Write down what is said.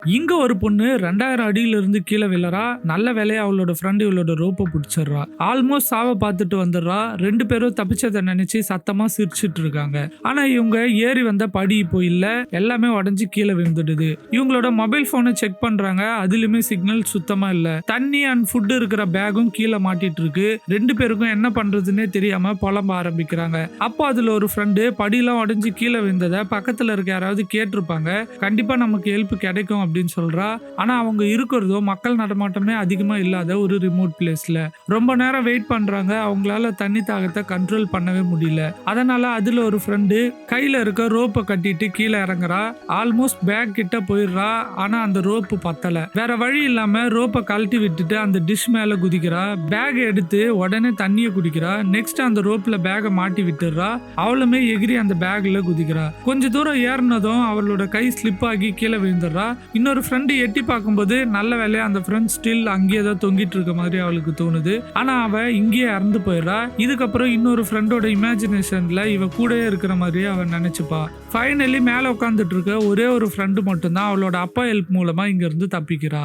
இங்க ஒரு பொண்ணு 2000 அடியில இருந்து கீழே விழறா. நல்ல வேலையா அவளோட ஃப்ரெண்ட் இவளோட ரோப்ப புடிச்சிடுறா. ஆல்மோஸ்ட் சாவ பார்த்துட்டு வந்துடுறா. 2 பேரும் தப்பிச்சதை நினைச்சு சத்தமா சிரிச்சிட்டு இருக்காங்க. ஆனா இவங்க ஏறி வந்த படி இப்போ இல்ல. எல்லாமே உடைஞ்சு கீழே விழுந்துடுது. இவங்களோட மொபைல் போனை செக் பண்றாங்க. அதுலயுமே சிக்னல் சுத்தமா இல்ல. தண்ணி அண்ட் ஃபுட் இருக்கிற பேக்கும் கீழே மாட்டிட்டு இருக்கு. 2 பேருக்கும் என்ன பண்றதுன்னே தெரியாம புலம்ப ஆரம்பிக்கிறாங்க. அப்போ அதுல ஒரு ஃப்ரெண்டு படியெல்லாம் உடைஞ்சு கீழே விழுந்ததை பக்கத்துல இருக்க யாராவது கேட்டிருப்பாங்க. கண்டிப்பா நமக்கு ஹெல்ப் கிடைக்கும் அப்படின்னு சொல்றா. ஆனா அவங்க இருக்கிறதோ மக்கள் நடமாட்டமே அதிகமா இல்லாத ஒரு ரிமோட் பிளேஸ்ல. ரொம்ப நேரம் வெயிட் பண்றாங்க. அவங்களால தண்ணி தாகத்தை கண்ட்ரோல் பண்ணவே முடியல. அதனால அதுல ஒரு ஃப்ரெண்டு கையில இருக்க ரோப்பை கட்டிட்டு கீழே இறங்குறா. ஆல்மோஸ்ட் பேக் கிட்ட போயிடுறா. ஆனா அந்த ரோப்பு பத்தல. வேற வழி இல்லாம ரோப்பை கழட்டி விட்டுட்டு அந்த டிஷ் மேல குதிக்கிறா. பேக் எடுத்து உடனே தண்ணியை குடிக்கிறா. நெக்ஸ்ட் அந்த ரோப்ல பேக மாட்டி விட்டுறா. அவளுமே எகிரி அந்த பேக்ல குதிக்கிறா. கொஞ்ச தூரம் ஏறினதும் அவளோட கை ஸ்லிப் ஆகி கீழே விழுந்துடுறா. இன்னொரு ஃப்ரெண்டு எட்டி பார்க்கும்போது நல்ல வேலையா அந்த ஃப்ரெண்ட் ஸ்டில் அங்கேயே தான் தொங்கிட்டு இருக்க மாதிரி அவளுக்கு தோணுது. ஆனா அவ இங்கேயே இறந்து போயிடுறா. இதுக்கப்புறம் இன்னொரு ஃப்ரெண்டோட இமேஜினேஷன்ல இவ கூடயே இருக்கிற மாதிரியே அவன் நினைச்சுப்பா. ஃபைனலி மேல உட்காந்துட்டு இருக்க ஒரே ஒரு ஃப்ரெண்டு மட்டும்தான் அவளோட அப்பா ஹெல்ப் மூலமா இங்க இருந்து தப்பிக்கிறா.